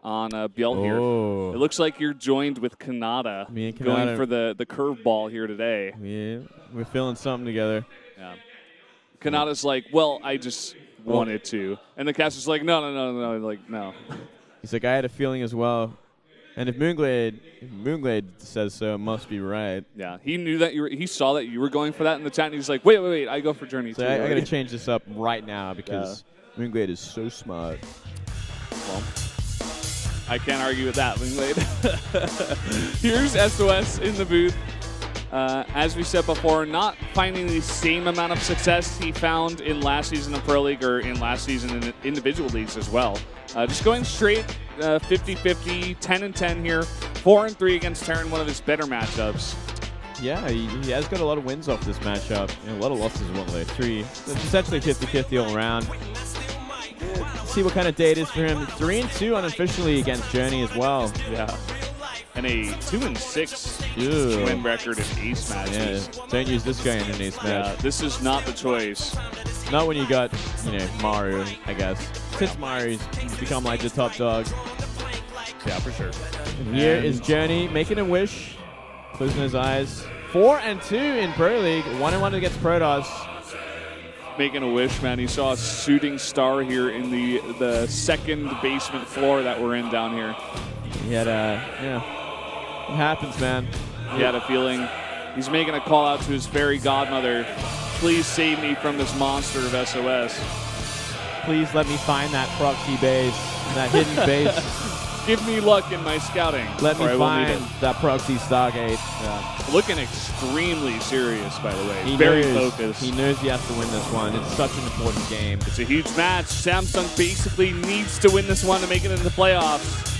on Biel here. It looks like you're joined with Kanata, going for the curveball here today. Yeah, we're feeling something together. Yeah. Kanata's like, well, I just wanted to. And the caster's like, no. Like, no. He's like, I had a feeling as well. And if Moonglade says so, it must be right. Yeah, he knew that he saw that you were going for that in the chat, and he's like, wait, I go for Journey too. I got to change this up right now because Moonglade is so smart. Well, I can't argue with that, Moonglade. Here's SOS in the booth. As we said before, not finding the same amount of success he found in last season of Pro League or in last season in individual leagues as well. Just going straight 50-50, 10-10 here, 4-3 against Terran, one of his better matchups. Yeah, he has got a lot of wins off this matchup, and a lot of losses as well. 3. It's essentially 50-50 all around. See what kind of day it is for him. 3-2 unofficially against Journey as well. Yeah. And a 2-6 win record in ace matches. Yeah, don't use this guy in an ace match. Yeah, this is not the choice. Not when you got, Mario, I guess. Since Mario's become like the top dog. Yeah, for sure. And here is Journey making a wish, closing his eyes. 4-2 in Pro League, 1-1 against Protoss. Making a wish, man. He saw a shooting star here in the second basement floor that we're in down here. He had it happens, man. He had a feeling. He's making a call out to his fairy godmother. Please save me from this monster of SOS. Please let me find that proxy base, that hidden base. Give me luck in my scouting. Let me find that proxy Stargate. Yeah. Looking extremely serious, by the way. Very focused. He knows he has to win this one. It's such an important game. It's a huge match. Samsung basically needs to win this one to make it into the playoffs,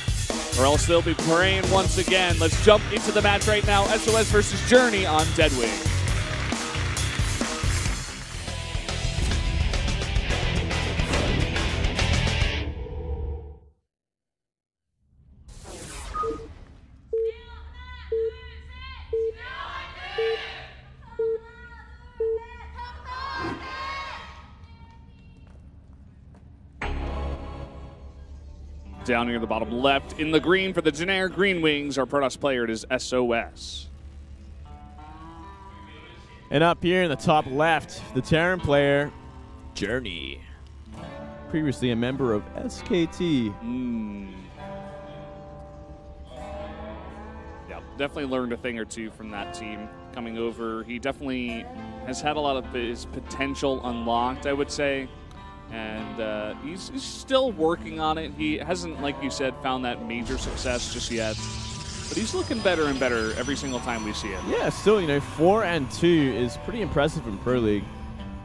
or else they'll be praying once again. Let's jump into the match right now. SOS versus Journey on Deadwing. Down here in the bottom left, in the green for the generic Green Wings, our Protoss player, it is SOS. And up here in the top left, the Terran player, Journey. Previously a member of SKT. Yeah, definitely learned a thing or two from that team coming over. He definitely has had a lot of his potential unlocked, I would say. And he's still working on it. He hasn't, like you said, found that major success just yet. But he's looking better and better every single time we see him. Yeah, still, 4-2 is pretty impressive in Pro League.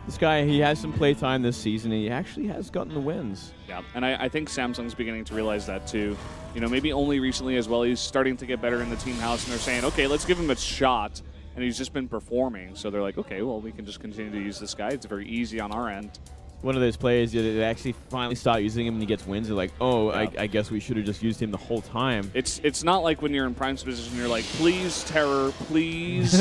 This guy, he has some play time this season. He actually has gotten the wins. Yeah, and I think Samsung's beginning to realize that too. Maybe only recently as well. He's starting to get better in the team house, and they're saying, okay, let's give him a shot. And he's just been performing. So they're like, okay, well, we can just continue to use this guy. It's very easy on our end. One of those players that they actually finally start using him and he gets wins. They're like, oh, yeah. I guess we should have just used him the whole time. It's not like when you're in Prime's position, you're like, please, Terror, please.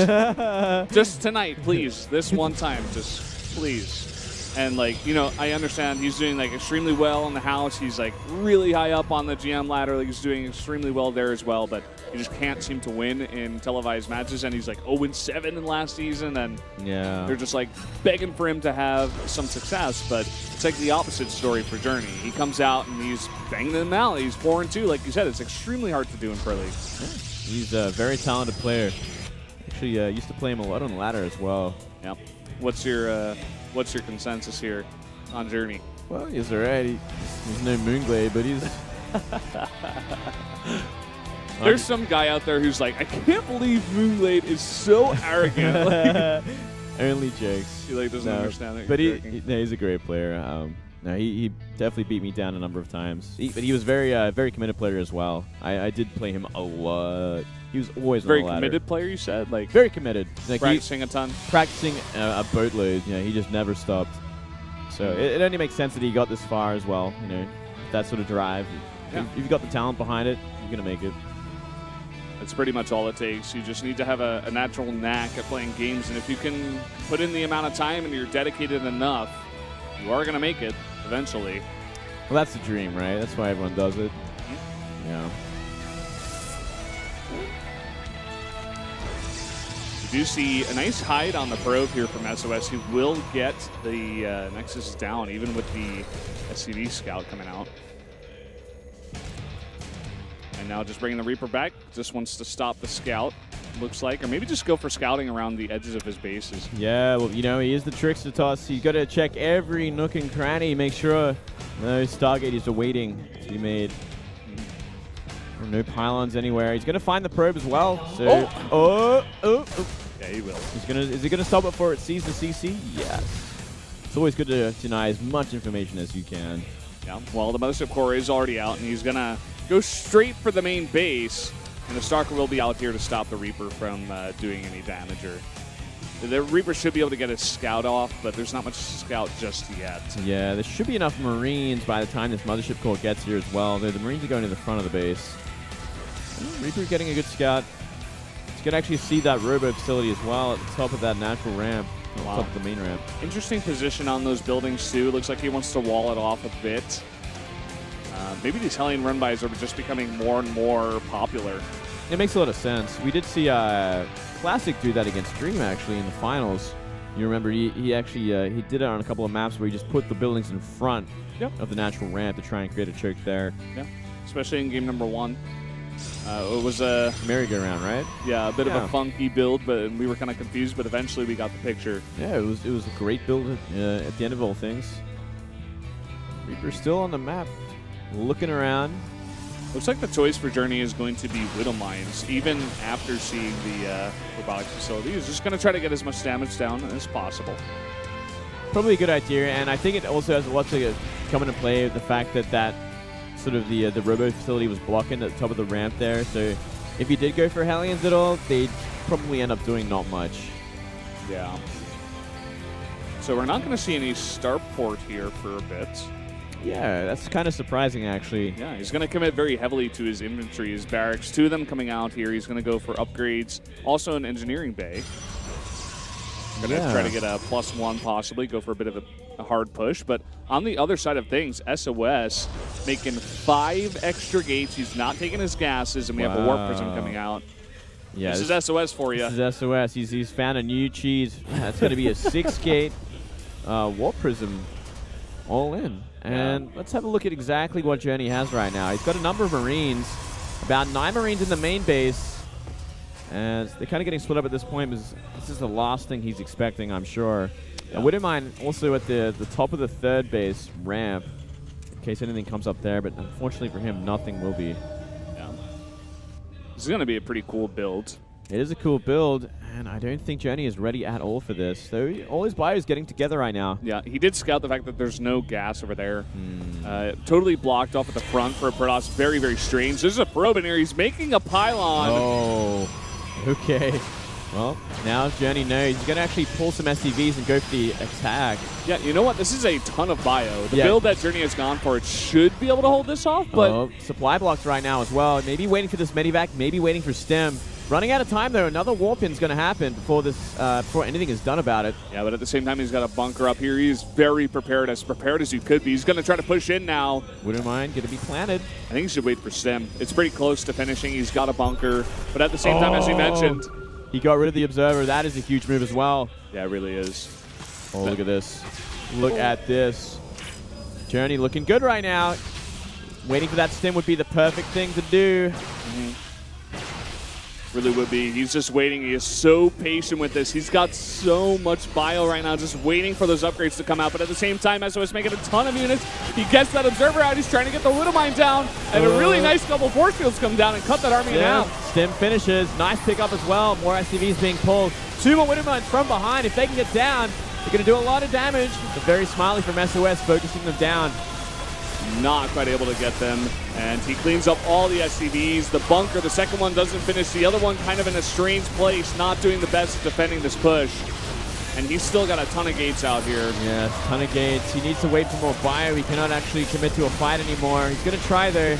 Just tonight, please. This one time, just please. And, I understand he's doing, extremely well in the house. He's, really high up on the GM ladder. He's doing extremely well there as well. But he just can't seem to win in televised matches. And he's, 0-7 in last season. And they're just, begging for him to have some success. But it's, the opposite story for Journey. He comes out and he's banging them out. He's 4-2. Like you said, it's extremely hard to do in Pro League. Yeah. He's a very talented player. Actually, used to play him a lot on the ladder as well. Yep. What's your consensus here on Journey? Well, he's alright. He's no Moonglade, but he's... There's some guy out there who's like, I can't believe Moonglade is so arrogant. Only jokes. He doesn't understand it. But he's a great player. He definitely beat me down a number of times. But he was very committed player as well. I did play him a lot. He was always on the ladder. Very committed player, you said? Very committed. Practicing a ton? Practicing a boatload. He just never stopped. So it only makes sense that he got this far as well. That sort of drive. Yeah. If you've got the talent behind it, you're going to make it. That's pretty much all it takes. You just need to have a natural knack at playing games. And if you can put in the amount of time and you're dedicated enough, you are going to make it eventually. Well, that's the dream, right? That's why everyone does it. Yeah. You do see a nice hide on the probe here from SOS. He will get the Nexus down, even with the SCV scout coming out. And now just bringing the Reaper back. Just wants to stop the scout, looks like. Or maybe just go for scouting around the edges of his bases. Yeah, well, you know, he is the trickster toss. You got to check every nook and cranny, make sure no Stargates are waiting to be made. No pylons anywhere. He's going to find the probe as well. So, Yeah, he will. Is he gonna stop it before it sees the CC? Yes. It's always good to deny as much information as you can. Yeah. Well, the Mothership Core is already out, and he's gonna go straight for the main base. And the Stalker will be out here to stop the Reaper from doing any damage. Or the Reaper should be able to get his scout off, but there's not much scout just yet. Yeah, there should be enough Marines by the time this Mothership Core gets here as well. The Marines are going to the front of the base. Reaper getting a good scout. He's going to actually see that robo facility as well at the top of that natural ramp. Wow. Top of the main ramp. Interesting position on those buildings, too. Looks like he wants to wall it off a bit. Maybe these Hellion run-bys are just becoming more and more popular. It makes a lot of sense. We did see Classic do that against Dream, actually, in the finals. You remember he actually he did it on a couple of maps where he just put the buildings in front of the natural ramp to try and create a choke there. Yeah, especially in game number 1. It was a merry-go-round, right? Yeah, a bit of a funky build, but we were kind of confused. But eventually, we got the picture. Yeah, it was a great build at the end of all things. Reaper's still on the map, looking around. Looks like the choice for Journey is going to be Widow Mines, even after seeing the robotics facility. He's just going to try to get as much damage down as possible. Probably a good idea, and I think it also has a lot to come into play with the fact that sort of the robo facility was blocking at the top of the ramp there. So if you did go for Hellions at all, they'd probably end up doing not much. Yeah. So we're not going to see any starport here for a bit. Yeah, that's kind of surprising, actually. Yeah, he's going to commit very heavily to his inventory, his barracks. 2 of them coming out here. He's going to go for upgrades. Also an engineering bay. Going to try to get a +1 possibly, go for a bit of a hard push. But on the other side of things, SOS making 5 extra gates. He's not taking his gases, and we have a Warp Prism coming out. Yeah, this is SOS for you. This is SOS. He's found a new cheese. That's going to be a 6-gate Warp Prism all in. And let's have a look at exactly what Journey has right now. He's got a number of Marines, about 9 Marines in the main base. As they're kind of getting split up at this point, because this is the last thing he's expecting, I'm sure. I wouldn't mind also at the top of the 3rd base ramp, in case anything comes up there, but unfortunately for him, nothing will be. Yeah. This is going to be a pretty cool build. It is a cool build, and I don't think Journey is ready at all for this. So all his bios getting together right now. Yeah, he did scout the fact that there's no gas over there. Totally blocked off at the front for a Protoss. Very, very strange. There's a probe in here. He's making a pylon. Oh, okay. Well, now Journey knows he's going to actually pull some SCVs and go for the attack. Yeah, you know what? This is a ton of bio. The build that Journey has gone for, it should be able to hold this off, but... supply blocks right now as well. Maybe waiting for this medivac, maybe waiting for stem. Running out of time, though. Another warp in's going to happen before this, before anything is done about it. Yeah, but at the same time, he's got a bunker up here. He's very prepared as you could be. He's going to try to push in now. Wouldn't mind. Going to be planted. I think he should wait for stem. It's pretty close to finishing. He's got a bunker. But at the same time, as he mentioned... He got rid of the Observer. That is a huge move as well. Yeah, it really is. Oh, look at this. Look at this. Journey looking good right now. Waiting for that stem would be the perfect thing to do. Really would be. He's just waiting. He is so patient with this. He's got so much bio right now, just waiting for those upgrades to come out. But at the same time, SOS making a ton of units. He gets that Observer out. He's trying to get the Widow Mine down. And a really nice couple force fields come down and cut that army in half. Stem finishes. Nice pickup as well. More SCVs being pulled. 2 more Widow Mines from behind. If they can get down, they're going to do a lot of damage. But very smiley from SOS, focusing them down. Not quite able to get them, and he cleans up all the SCVs. The bunker, the second one doesn't finish. The other one kind of in a strange place, not doing the best at defending this push. And he's still got a ton of gates out here. Yeah, a ton of gates. He needs to wait for more bio. He cannot actually commit to a fight anymore. He's going to try though.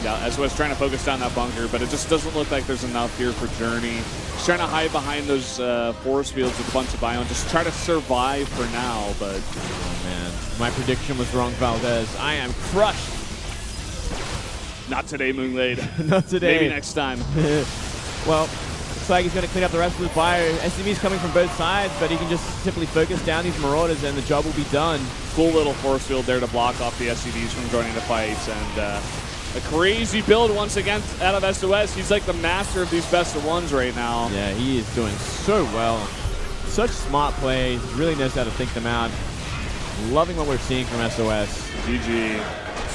Yeah, SOS trying to focus down that bunker, but it just doesn't look like there's enough here for Journey. He's trying to hide behind those forest fields with a bunch of bio and just try to survive for now, but... Oh, man. My prediction was wrong, Valdez. I am crushed. Not today, Moonglade. Not today. Maybe next time. Well, looks like he's going to clean up the rest of the bio. SCV's coming from both sides, but he can just simply focus down these Marauders and the job will be done. Cool little force field there to block off the SCVs from joining the fights. And a crazy build once again out of SOS. He's like the master of these best of ones right now. Yeah, he is doing so well. Such smart plays. Really knows how to think them out. Loving what we're seeing from SOS. GG.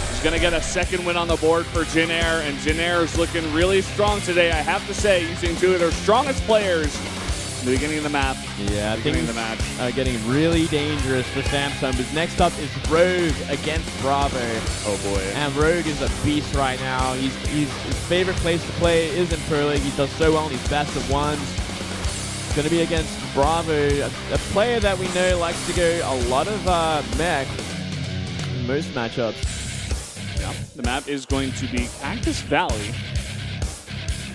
He's going to get a second win on the board for Jin Air, and Jin Air is looking really strong today, I have to say, using two of their strongest players in the beginning of the map. Yeah, beginning of the match. Getting really dangerous for Samsung, but next up is Rogue against Bravo. Oh boy. And Rogue is a beast right now. His favorite place to play is in Proleague. He does so well in these best of ones. Going to be against Bravo, a player that we know likes to go a lot of mech in most matchups. Yeah. The map is going to be Cactus Valley.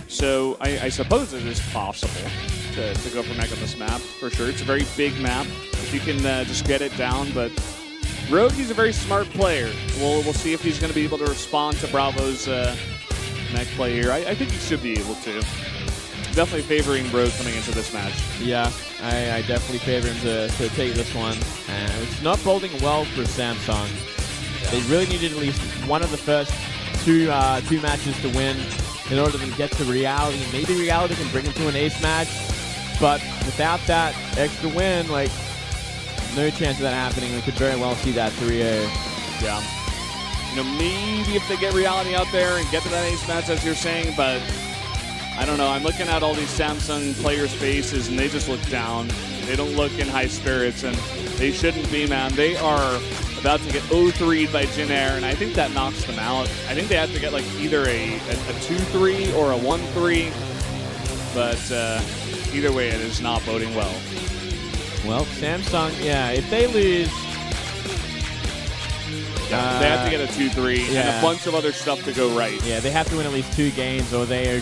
So I suppose it is possible to go for mech on this map, for sure. It's a very big map, if you can just get it down. But Rogue, he's a very smart player. We'll see if he's going to be able to respond to Bravo's mech play here. I think he should be able to. Definitely favoring Rogue coming into this match. Yeah, I definitely favor him to take this one. And it's not boding well for Samsung. They really needed at least one of the first two matches to win in order to get to Reality. Maybe Reality can bring them to an ace match, but without that extra win, like, no chance of that happening. We could very well see that 3-0. Yeah. You know, maybe if they get Reality out there and get to that ace match, as you're saying, but I don't know. I'm looking at all these Samsung players' faces, and they just look down. They don't look in high spirits, and they shouldn't be, man. They are about to get 0-3'd by Jin Air, and I think that knocks them out. I think they have to get like either a 2-3 or a 1-3, but either way, it is not boding well. Well, Samsung, yeah, if they lose... they have to get a 2-3 and a bunch of other stuff to go right. Yeah, they have to win at least 2 games, or they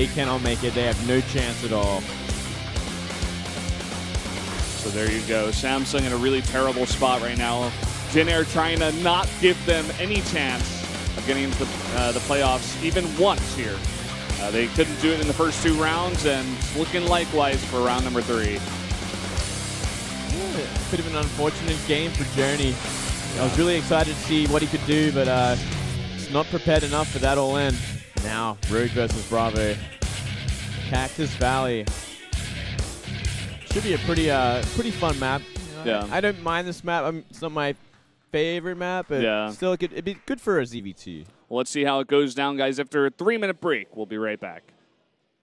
cannot make it. They have no chance at all. So there you go. Samsung in a really terrible spot right now. Jin Air trying to not give them any chance of getting into the playoffs even once here. They couldn't do it in the first 2 rounds, and looking likewise for round number 3. Yeah, could have been an unfortunate game for Journey. I was really excited to see what he could do, but it's not prepared enough for that all in. Now, Rogue versus Bravo. Cactus Valley. Should be a pretty fun map. You know, yeah. I don't mind this map. It's not my favorite map, but still it'd be good for a ZV2. Well, let's see how it goes down, guys. After a 3-minute break, we'll be right back.